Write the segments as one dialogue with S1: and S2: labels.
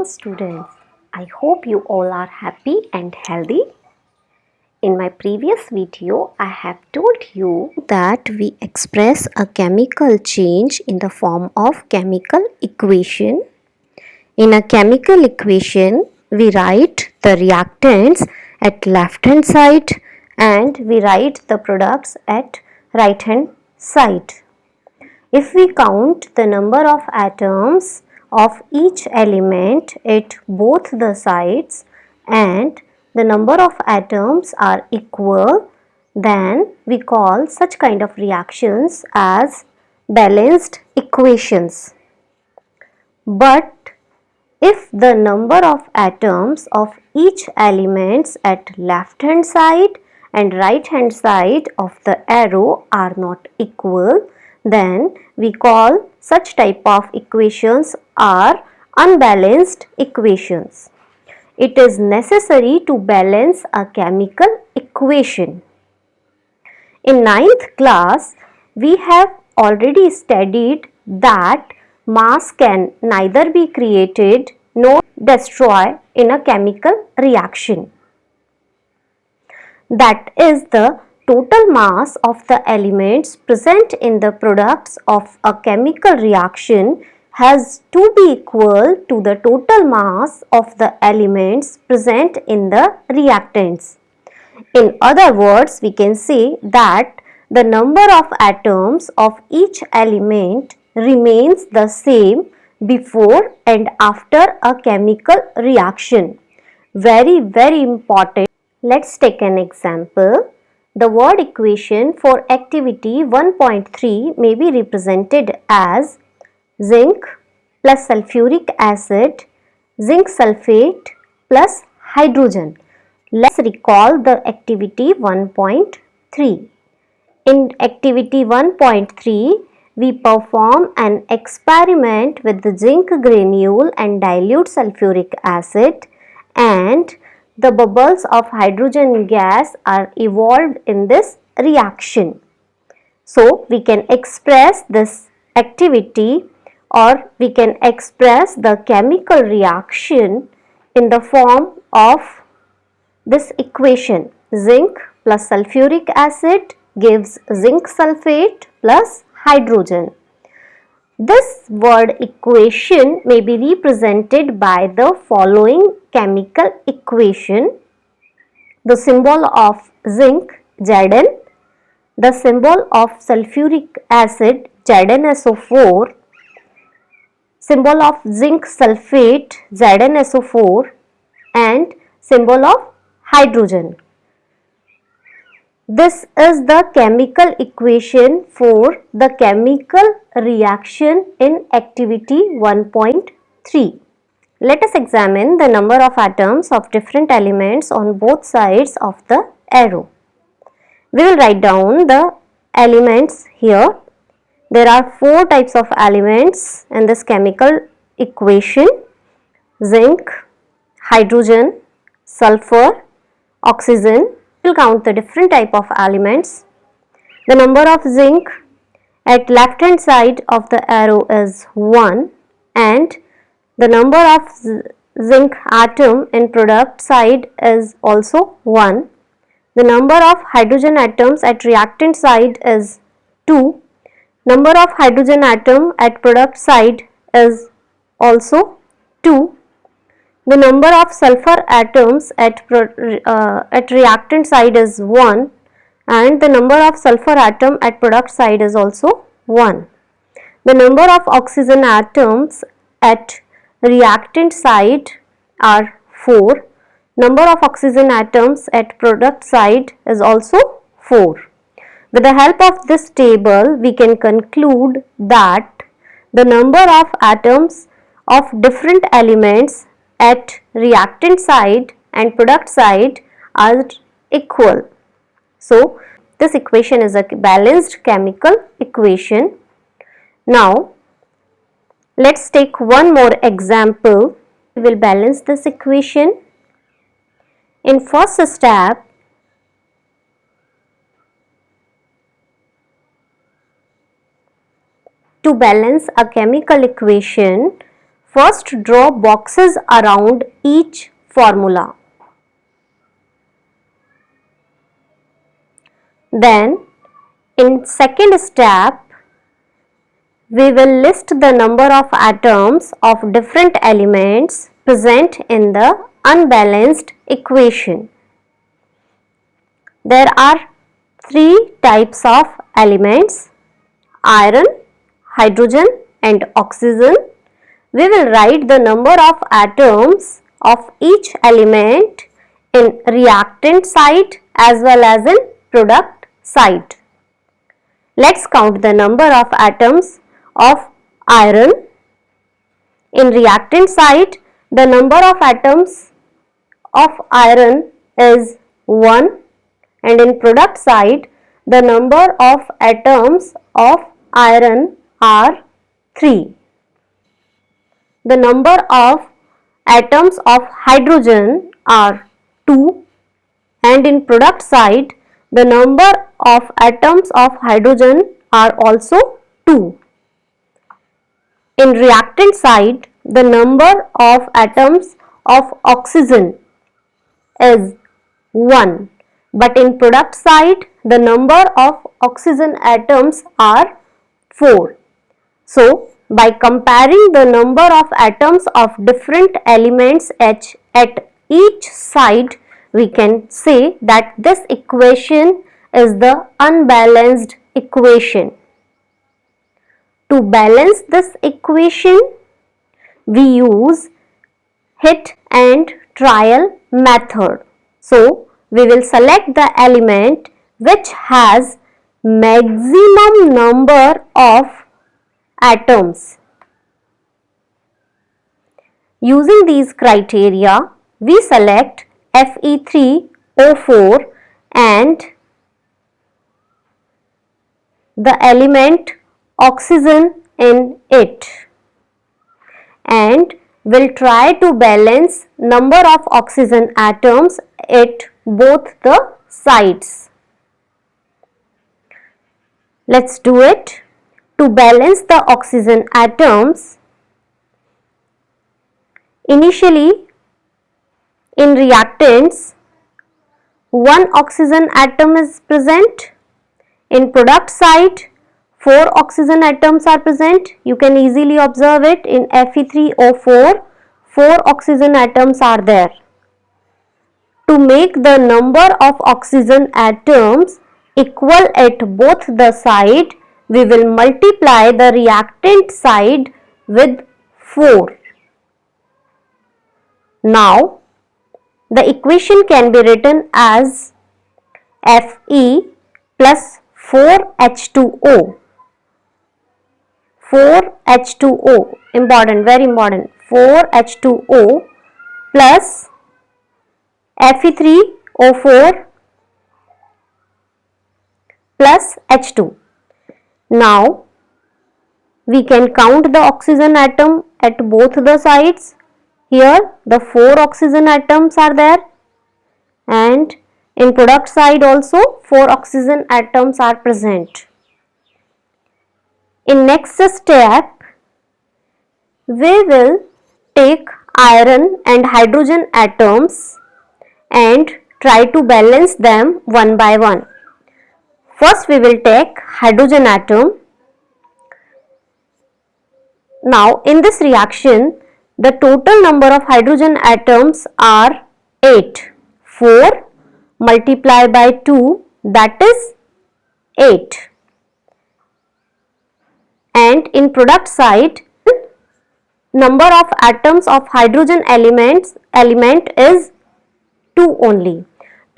S1: Students, I hope you all are happy and healthy. In my previous video, I have told you that we express a chemical change in the form of chemical equation. In a chemical equation, we write the reactants at left hand side and we write the products at right hand side. If we count the number of atoms of each element at both the sides and the number of atoms are equal, then we call such kind of reactions as balanced equations. But if the number of atoms of each elements at left hand side and right hand side of the arrow are not equal, then we call such type of equations are unbalanced equations. It is necessary to balance a chemical equation. In ninth class, we have already studied that mass can neither be created nor destroyed in a chemical reaction. That is, the total mass of the elements present in the products of a chemical reaction has to be equal to the total mass of the elements present in the reactants. In other words, we can say that the number of atoms of each element remains the same before and after a chemical reaction. Very important. Let's take an example. The word equation for activity 1.3 may be represented as zinc plus sulfuric acid, zinc sulfate plus hydrogen. Let's recall the activity 1.3. In activity 1.3, we perform an experiment with the zinc granule and dilute sulfuric acid, and the bubbles of hydrogen gas are evolved in this reaction. So, we can express this activity or we can express the chemical reaction in the form of this equation. Zinc plus sulfuric acid gives zinc sulfate plus hydrogen. This word equation may be represented by the following chemical equation. The symbol of zinc Zn, the symbol of sulfuric acid ZnSO4, symbol of zinc sulfate ZnSO4 and symbol of hydrogen. This is the chemical equation for the chemical reaction in activity 1.3. Let us examine the number of atoms of different elements on both sides of the arrow. We will write down the elements here. There are four types of elements in this chemical equation: zinc, hydrogen, sulfur, oxygen. We will count the different type of elements. The number of zinc at left hand side of the arrow is 1 and the number of zinc atom in product side is also 1. The number of hydrogen atoms at reactant side is 2. Number of hydrogen atom at product side is also 2. The number of sulfur atoms at reactant side is 1 and the number of sulfur atom at product side is also 1. The number of oxygen atoms at reactant side are 4. Number of oxygen atoms at product side is also 4. With the help of this table, we can conclude that the number of atoms of different elements at reactant side and product side are equal. So, this equation is a balanced chemical equation. Now, let's take one more example. We will balance this equation. In first step, to balance a chemical equation, first draw boxes around each formula. Then in second step, we will list the number of atoms of different elements present in the unbalanced equation. There are three types of elements: iron, hydrogen and oxygen. We will write the number of atoms of each element in reactant side as well as in product side. Let's count the number of atoms of iron. In reactant side, the number of atoms of iron is 1, and in product side, the number of atoms of iron are 3. The number of atoms of hydrogen are 2, and in product side, the number of atoms of hydrogen are also 2. In reactant side, the number of atoms of oxygen is 1, but in product side, the number of oxygen atoms are 4. So, by comparing the number of atoms of different elements at each side, we can say that this equation is the unbalanced equation. To balance this equation, we use hit and trial method. So, we will select the element which has maximum number of atoms. Using these criteria, we select Fe3O4 and the element oxygen in it, and will try to balance number of oxygen atoms at both the sides. Let's do it. To balance the oxygen atoms, initially in reactants, 1 oxygen atom is present. In product side, 4 oxygen atoms are present. You can easily observe it in Fe3O4, 4 oxygen atoms are there. To make the number of oxygen atoms equal at both the side, we will multiply the reactant side with 4. Now, the equation can be written as Fe plus 4H2O. 4H2O, important, very important, 4H2O plus Fe3O4 plus H2. Now, we can count the oxygen atom at both the sides. Here, the 4 oxygen atoms are there, and in product side also 4 oxygen atoms are present. In next step, we will take iron and hydrogen atoms and try to balance them one by one. First, we will take hydrogen atom. Now, in this reaction, the total number of hydrogen atoms are 8. 4 multiplied by 2, that is 8. And in product side, number of atoms of hydrogen element is 2 only.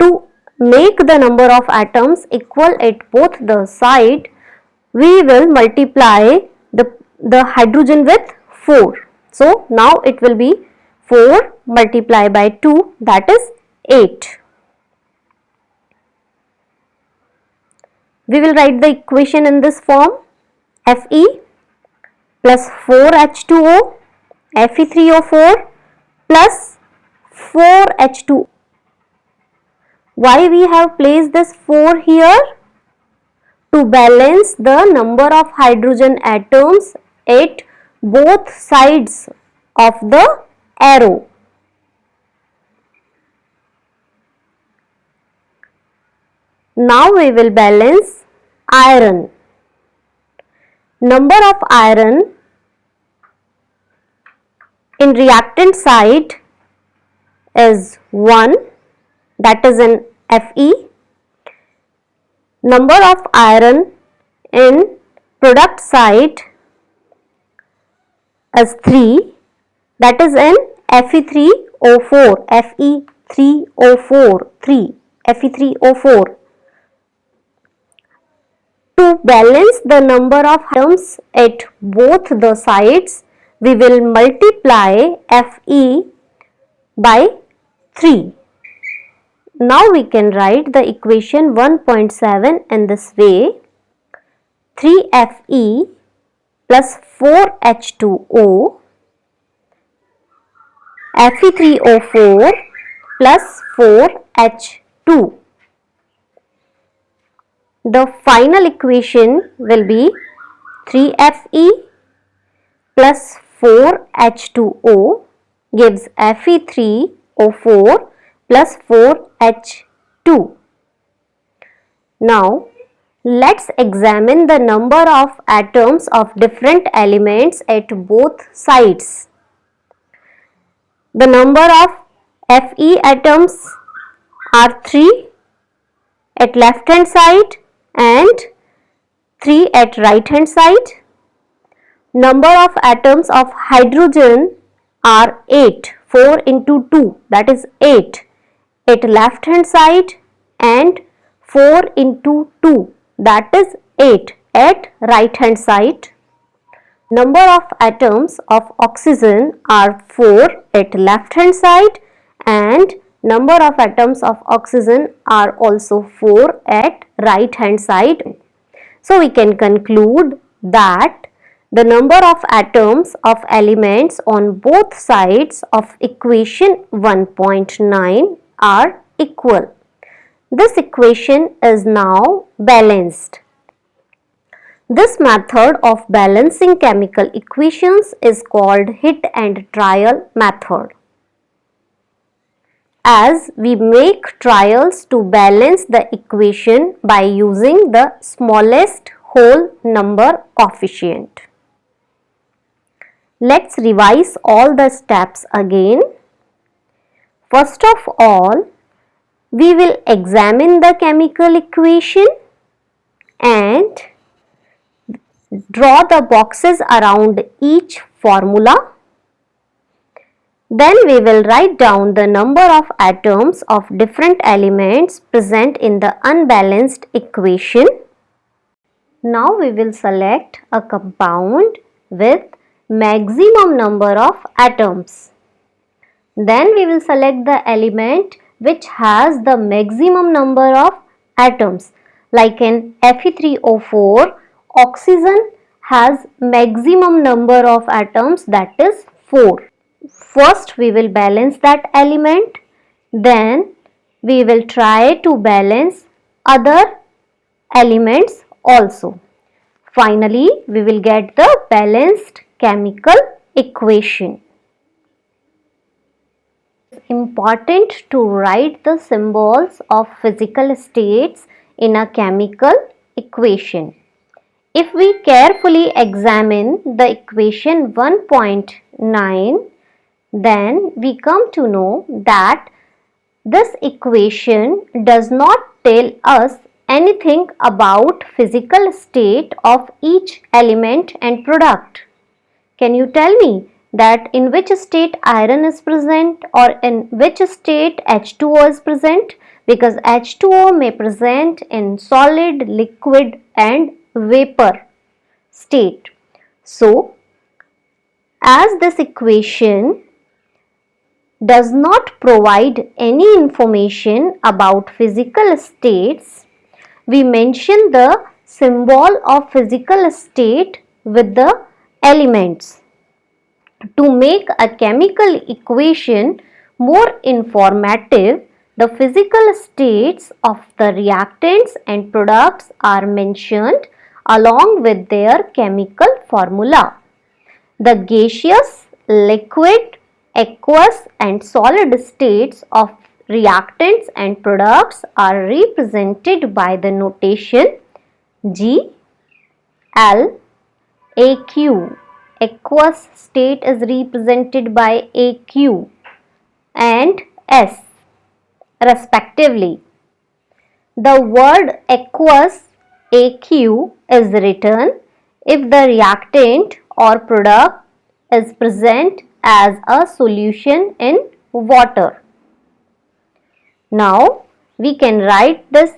S1: To make the number of atoms equal at both the side, we will multiply the hydrogen with 4. So, now it will be 4 multiplied by 2, that is 8. We will write the equation in this form: Fe plus 4H2O, Fe3O4 plus 4H2O. Why we have placed this 4 here? To balance the number of hydrogen atoms at both sides of the arrow. Now we will balance iron. Number of iron in reactant side is 1, that is in Fe. Number of iron in product side is 3, that is in Fe3O4, Fe3O4, 3, Fe3O4. To balance the number of atoms at both the sides, we will multiply Fe by 3. Now we can write the equation 1.7 in this way. 3Fe plus 4H2O, Fe3O4 plus 4H2. The final equation will be 3Fe plus 4H2O gives Fe3O4 plus 4H2. Now, let's examine the number of atoms of different elements at both sides. The number of Fe atoms are 3 at left hand side and 3 at right hand side. Number of atoms of hydrogen are 8, 4 into 2, that is 8 at left hand side and 4 into 2, that is 8 at right hand side. Number of atoms of oxygen are 4 at left hand side and number of atoms of oxygen are also 4 at right hand side. So we can conclude that the number of atoms of elements on both sides of equation 1.9 are equal. This equation is now balanced. This method of balancing chemical equations is called hit and trial method. As we make trials to balance the equation by using the smallest whole number coefficient. Let's revise all the steps again. First of all, we will examine the chemical equation and draw the boxes around each formula. Then we will write down the number of atoms of different elements present in the unbalanced equation. Now we will select a compound with maximum number of atoms. Then we will select the element which has the maximum number of atoms. Like in Fe3O4, oxygen has maximum number of atoms, that is 4. First we will balance that element, then we will try to balance other elements also. Finally, we will get the balanced chemical equation. It's important to write the symbols of physical states in a chemical equation. If we carefully examine the equation 1.9, then we come to know that this equation does not tell us anything about physical state of each element and product. Can you tell me that in which state iron is present or in which state H2O is present? Because H2O may present in solid, liquid and vapor state. So, as this equation does not provide any information about physical states, we mention the symbol of physical state with the elements. To make a chemical equation more informative, the physical states of the reactants and products are mentioned along with their chemical formula. The gaseous, liquid, aqueous and solid states of reactants and products are represented by the notation G, L, AQ. Aqueous state is represented by AQ and S respectively. The word aqueous AQ is written if the reactant or product is present as a solution in water. Now we can write this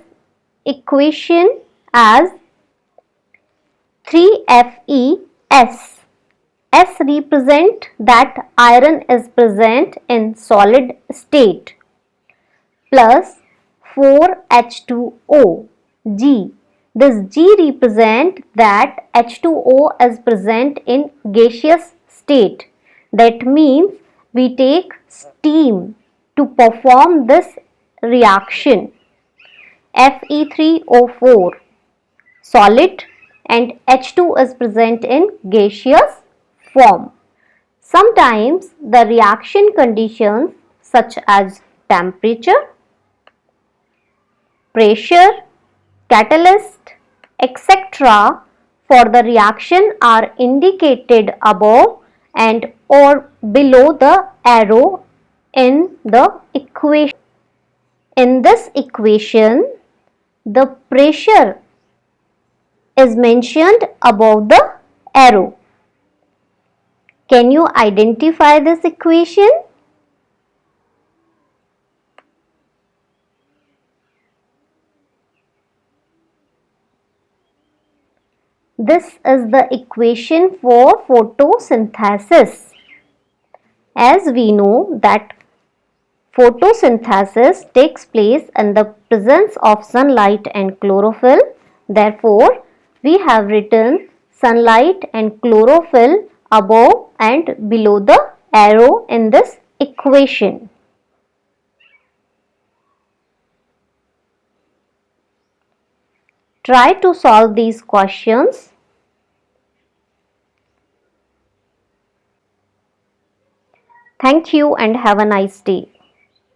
S1: equation as 3FeS. S represent that iron is present in solid state plus 4H2O. G. This G represent that H2O is present in gaseous state. That means we take steam to perform this reaction. Fe3O4 solid and H2 is present in gaseous form. Sometimes the reaction conditions such as temperature, pressure, catalyst, etc. for the reaction are indicated above and or below the arrow in the equation. In this equation, the pressure is mentioned above the arrow. Can you identify this equation? This is the equation for photosynthesis. As we know that photosynthesis takes place in the presence of sunlight and chlorophyll. Therefore, we have written sunlight and chlorophyll above and below the arrow in this equation. Try to solve these questions. Thank you and have a nice day.